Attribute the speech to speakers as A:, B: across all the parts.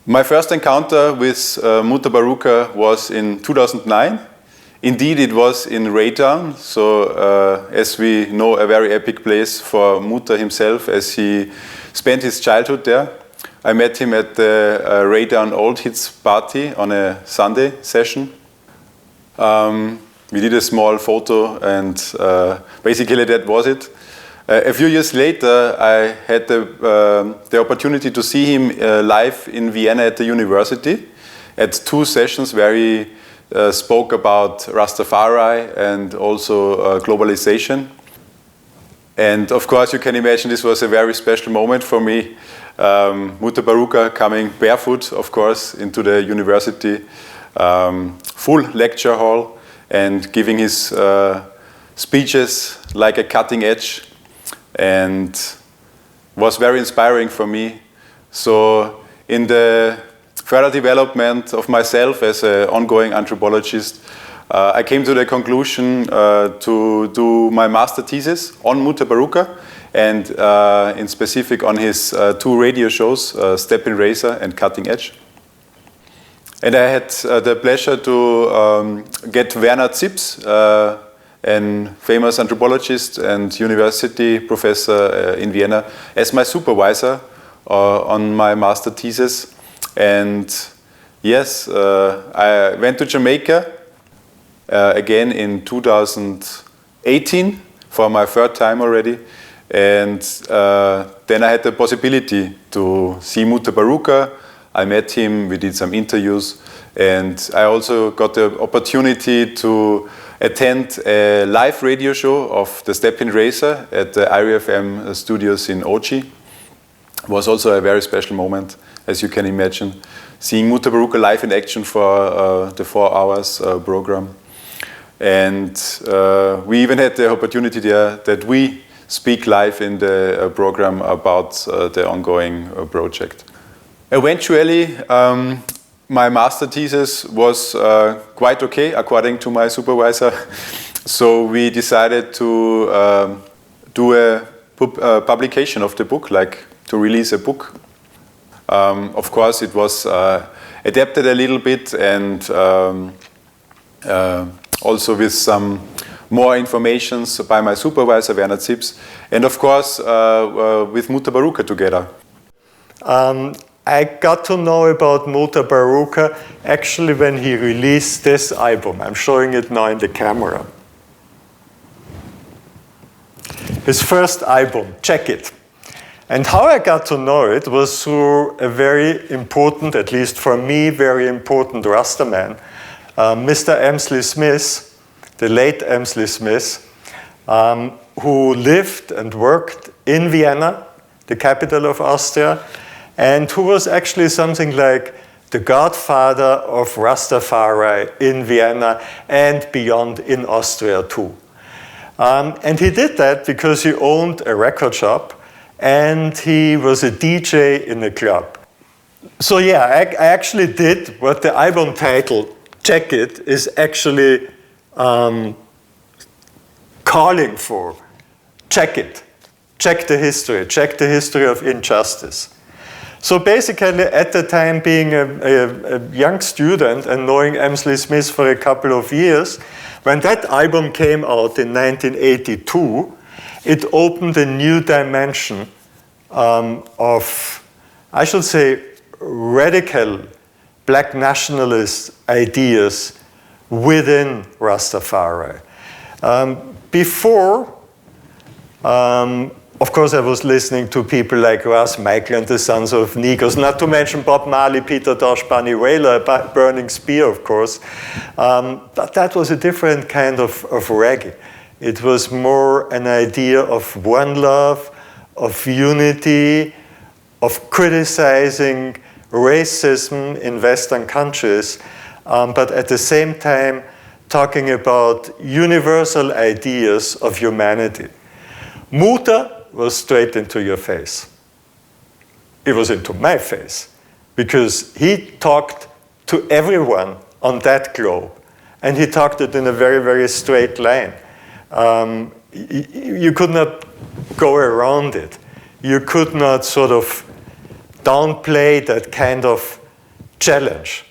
A: My first encounter with Mutabaruka was in 2009. Indeed, it was in Raytown, so as we know, a very epic place for Muta himself, as he spent his childhood there. I met him at the Raytown Old Hits party on a Sunday session. We did a small photo, and basically that was it. A few years later, I had the opportunity to see him live in Vienna at the University at 2 sessions where he spoke about Rastafari and also globalization. And of course, you can imagine this was a very special moment for me. Mutabaruka coming barefoot, of course, into the university, full lecture hall, and giving his speeches like a cutting edge. And was very inspiring for me. So in the further development of myself as an ongoing anthropologist, I came to the conclusion to do my master thesis on Mutabaruka, and in specific on his 2 radio shows, Steppin Razor and Cutting Edge. And I had the pleasure to get Werner Zips, a famous anthropologist and university professor in Vienna, as my supervisor on my master thesis. And yes, I went to Jamaica again in 2018 for my 3rd time already. And then I had the possibility to see Mutabaruka. I met him, we did some interviews, and I also got the opportunity to attend a live radio show of the Steppin Razor at the Irie FM studios in Ochi. It was also a very special moment, as you can imagine, seeing Mutabaruka live in action for the 4 hours program. And we even had the opportunity there that we speak live in the program about the ongoing project. Eventually, my master thesis was quite okay, according to my supervisor. So we decided to do a publication of the book, like to release a book. Of course, it was adapted a little bit, and also with some more information by my supervisor, Werner Zips, and of course, with Mutabaruka together.
B: I got to know about Mutabaruka actually when he released this album. I'm showing it now in the camera. His first album, Check It. And how I got to know it was through a very important, at least for me, very important Rastaman, Mr. Emsley Smith, the late Emsley Smith, who lived and worked in Vienna, the capital of Austria, and who was actually something like the godfather of Rastafari in Vienna and beyond in Austria too. And he did that because he owned a record shop and he was a DJ in a club. So yeah, I actually did what the album title, Check It, is actually calling for. Check it. Check the history of injustice. So basically, at the time, being a young student and knowing Emsley Smith for a couple of years, when that album came out in 1982, it opened a new dimension of, I should say, radical black nationalist ideas within Rastafari. Before, of course, I was listening to people like Ras Michael and the Sons of Negros, not to mention Bob Marley, Peter Tosh, Bunny Wailer, Burning Spear, of course. But that was a different kind of reggae. It was more an idea of one love, of unity, of criticizing racism in Western countries, but at the same time talking about universal ideas of humanity. Muta was straight into your face. It was into my face, because he talked to everyone on that globe, and he talked it in a very, very straight line. You could not go around it. You could not sort of downplay that kind of challenge.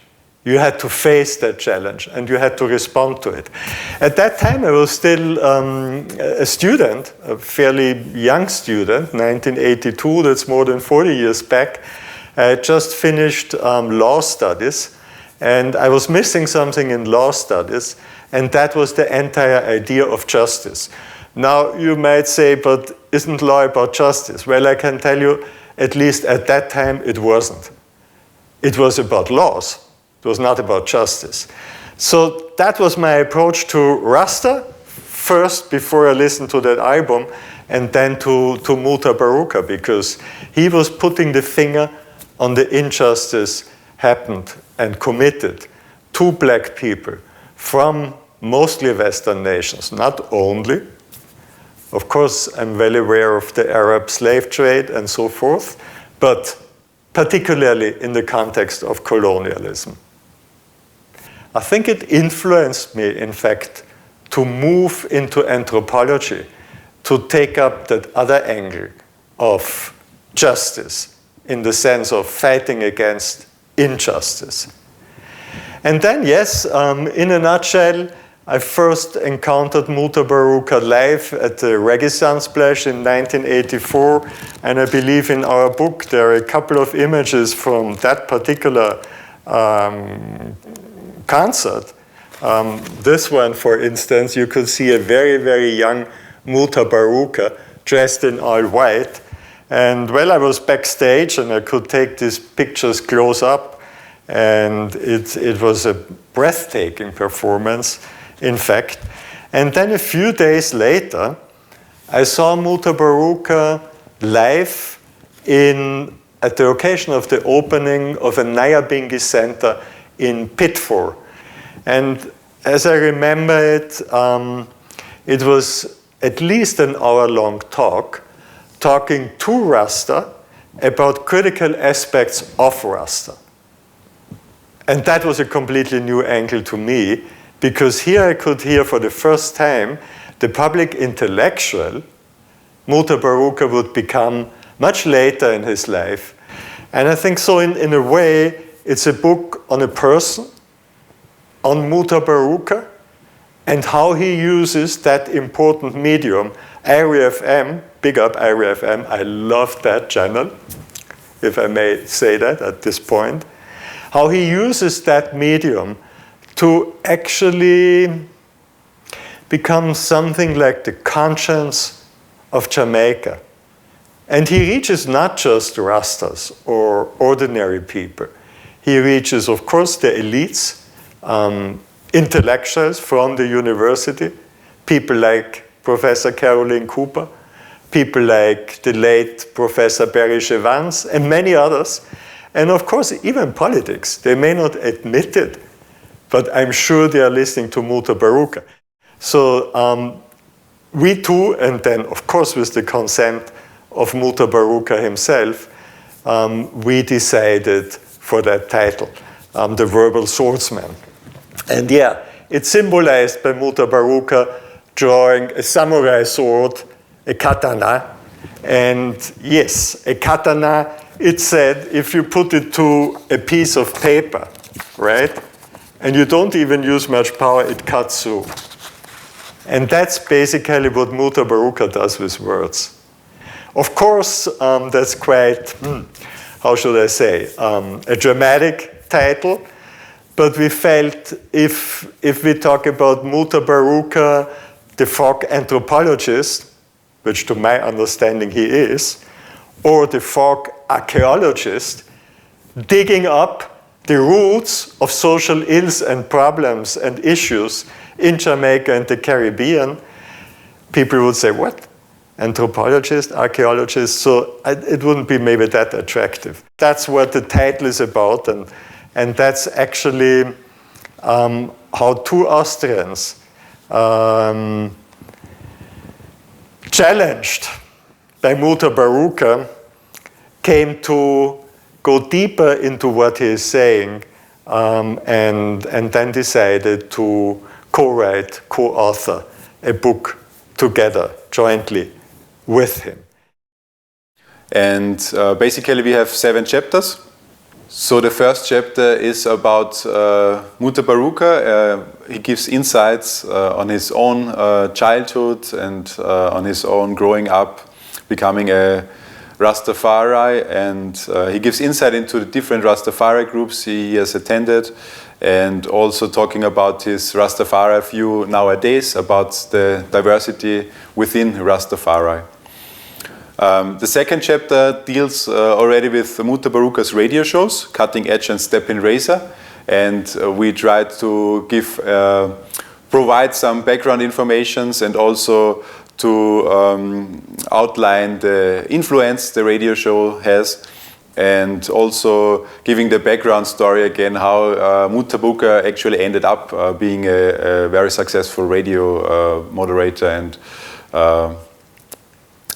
B: You had to face that challenge and you had to respond to it. At that time, I was still a student, a fairly young student, 1982, that's more than 40 years back. I had just finished law studies, and I was missing something in law studies, and that was the entire idea of justice. Now, you might say, but isn't law about justice? Well, I can tell you, at least at that time, it wasn't. It was about laws. It was not about justice. So that was my approach to Rasta, first before I listened to that album, and then to Mutabaruka, because he was putting the finger on the injustice happened and committed to black people from mostly Western nations, not only. Of course, I'm well aware of the Arab slave trade and so forth, but particularly in the context of colonialism. I think it influenced me, in fact, to move into anthropology, to take up that other angle of justice in the sense of fighting against injustice. And then, yes, in a nutshell, I first encountered Mutabaruka live at the Reggae Sunsplash in 1984, and I believe in our book there are a couple of images from that particular concert. This one, for instance, you could see a very, very young Mutabaruka dressed in all white. And well, I was backstage and I could take these pictures close up, and it was a breathtaking performance, in fact. And then a few days later, I saw Mutabaruka live at the occasion of the opening of a Nyabingi Center in Pitford. And as I remember it, it was at least an hour-long talk, talking to Rasta about critical aspects of Rasta. And that was a completely new angle to me, because here I could hear for the first time the public intellectual Mutabaruka would become much later in his life. And I think so in a way, it's a book on a person, on Mutabaruka, and how he uses that important medium, Irie FM, big up Irie FM, I love that channel, if I may say that at this point, how he uses that medium to actually become something like the conscience of Jamaica. And he reaches not just Rastas or ordinary people. He reaches, of course, the elites, intellectuals from the university, people like Professor Caroline Cooper, people like the late Professor Barry Chevans, and many others. And of course, even politics. They may not admit it, but I'm sure they are listening to Mutabaruka. So we too, and then of course with the consent of Mutabaruka himself, we decided for that title, the Verbal Swordsman. And yeah, it's symbolized by Mutabaruka drawing a samurai sword, a katana. And yes, a katana, it said, if you put it to a piece of paper, right, and you don't even use much power, it cuts through. And that's basically what Mutabaruka does with words. Of course, that's quite, how should I say, a dramatic title, but we felt if we talk about Mutabaruka, the folk anthropologist, which to my understanding he is, or the folk archaeologist, digging up the roots of social ills and problems and issues in Jamaica and the Caribbean, people would say, what? Anthropologist, archaeologist? So it wouldn't be maybe that attractive. That's what the title is about, and that's actually how two Austrians challenged by Mutabaruka came to go deeper into what he is saying, and then decided to co-write, co-author a book together, jointly with him.
A: And basically we have 7 chapters. So the first chapter is about Mutabaruka. He gives insights on his own childhood and on his own growing up, becoming a Rastafari, and he gives insight into the different Rastafari groups he has attended, and also talking about his Rastafari view nowadays, about the diversity within Rastafari. The second chapter deals already with Mutabaruka's radio shows, Cutting Edge and Steppin Razor, and we tried to provide some background informations and also to outline the influence the radio show has, and also giving the background story again, how Mutabaruka actually ended up being a very successful radio moderator and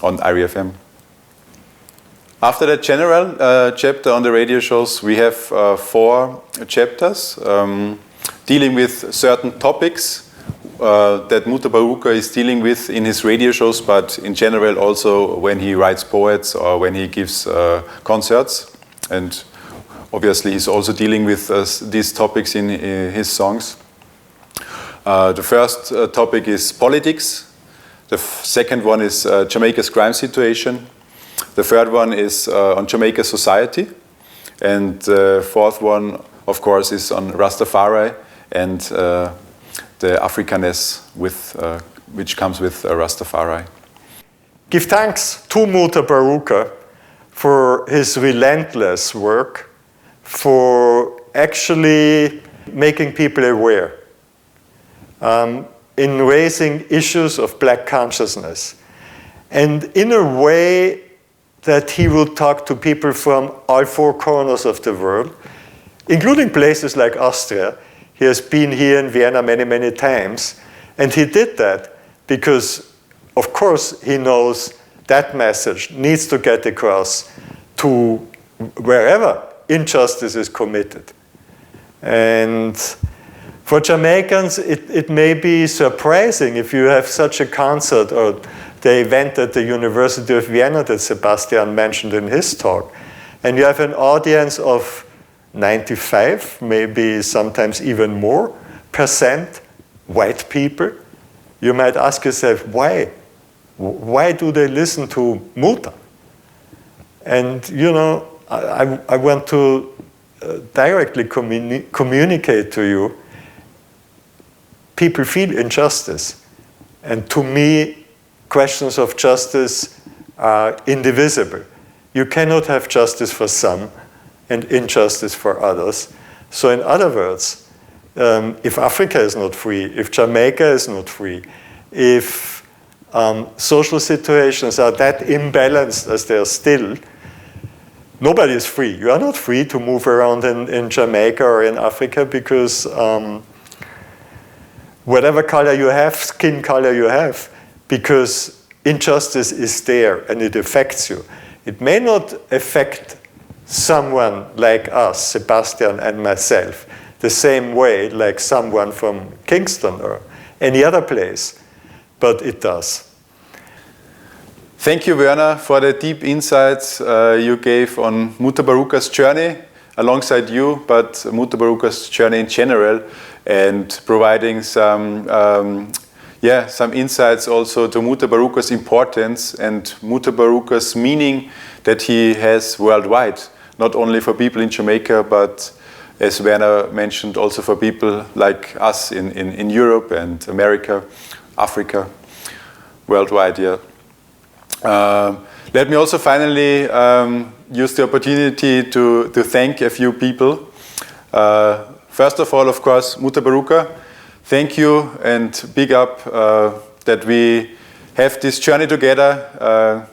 A: on Irie FM. After the general chapter on the radio shows, we have 4 chapters dealing with certain topics that Mutabaruka is dealing with in his radio shows, but in general also when he writes poets or when he gives concerts. And obviously he's also dealing with these topics in his songs. The first topic is politics. The second one is Jamaica's crime situation. The third one is on Jamaica's society. And the fourth one, of course, is on Rastafari and the Africanness which comes with Rastafari.
B: Give thanks to Mutabaruka for his relentless work, for actually making people aware. In raising issues of black consciousness, and in a way that he will talk to people from all 4 corners of the world, including places like Austria. He has been here in Vienna many, many times, and he did that because, of course, he knows that message needs to get across to wherever injustice is committed. And for Jamaicans, it may be surprising if you have such a concert or the event at the University of Vienna that Sebastian mentioned in his talk, and you have an audience of 95, maybe sometimes even more, % white people. You might ask yourself, why? Why do they listen to Muta? And you know, I want to directly communicate to you, people feel injustice. And to me, questions of justice are indivisible. You cannot have justice for some and injustice for others. So in other words, if Africa is not free, if Jamaica is not free, if social situations are that imbalanced as they are still, nobody is free. You are not free to move around in Jamaica or in Africa because whatever color you have, skin color you have, because injustice is there and it affects you. It may not affect someone like us, Sebastian and myself, the same way like someone from Kingston or any other place, but it does.
A: Thank you, Werner, for the deep insights you gave on Mutabaruka's journey alongside you, but Mutabaruka's journey in general, and providing some insights also to Mutabaruka's importance and Mutabaruka's meaning that he has worldwide, not only for people in Jamaica, but as Werner mentioned, also for people like us in Europe and America, Africa, worldwide, yeah. Let me also finally use the opportunity to thank a few people. First of all, of course, Mutabaruka, thank you and big up that we have this journey together.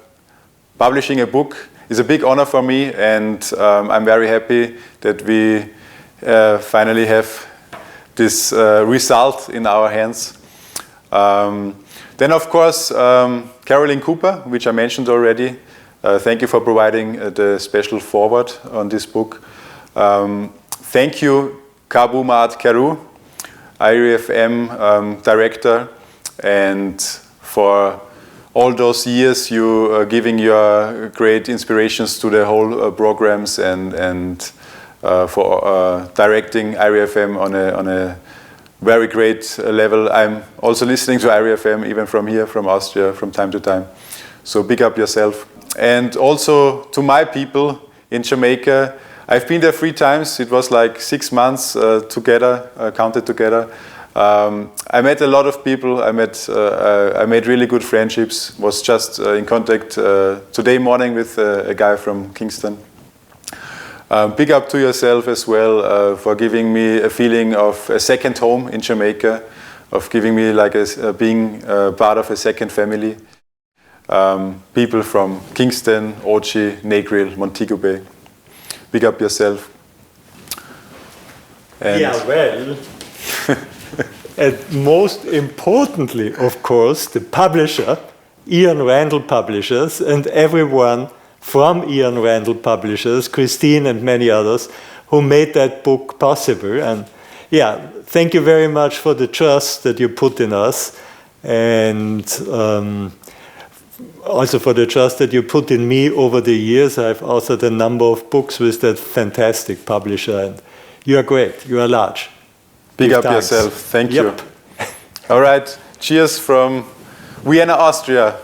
A: Publishing a book is a big honor for me, and I'm very happy that we finally have this result in our hands. Then, of course, Caroline Cooper, which I mentioned already. Thank you for providing the special foreword on this book. Thank you, Kabu Maat Keru, Irie FM director, and for all those years you giving your great inspirations to the whole programs and for directing Irie FM on a very great level. I'm also listening to Irie FM even from here, from Austria, from time to time. So big up yourself. And also to my people in Jamaica. I've been there 3 times. It was like 6 months together, counted together. I met a lot of people. I made really good friendships. Was just in contact today morning with a guy from Kingston. Big up to yourself as well for giving me a feeling of a second home in Jamaica, of giving me like being part of a second family. People from Kingston, Ochi, Negril, Montego Bay. Big up yourself. And
B: yeah, well, and most importantly, of course, the publisher, Ian Randall Publishers, and everyone from Ian Randall Publishers, Christine and many others, who made that book possible. And yeah, thank you very much for the trust that you put in us, and also for the trust that you put in me over the years. I've authored a number of books with that fantastic publisher, and you are great. You are large.
A: Big up yourself. Thank you. All right. Cheers from Vienna, Austria.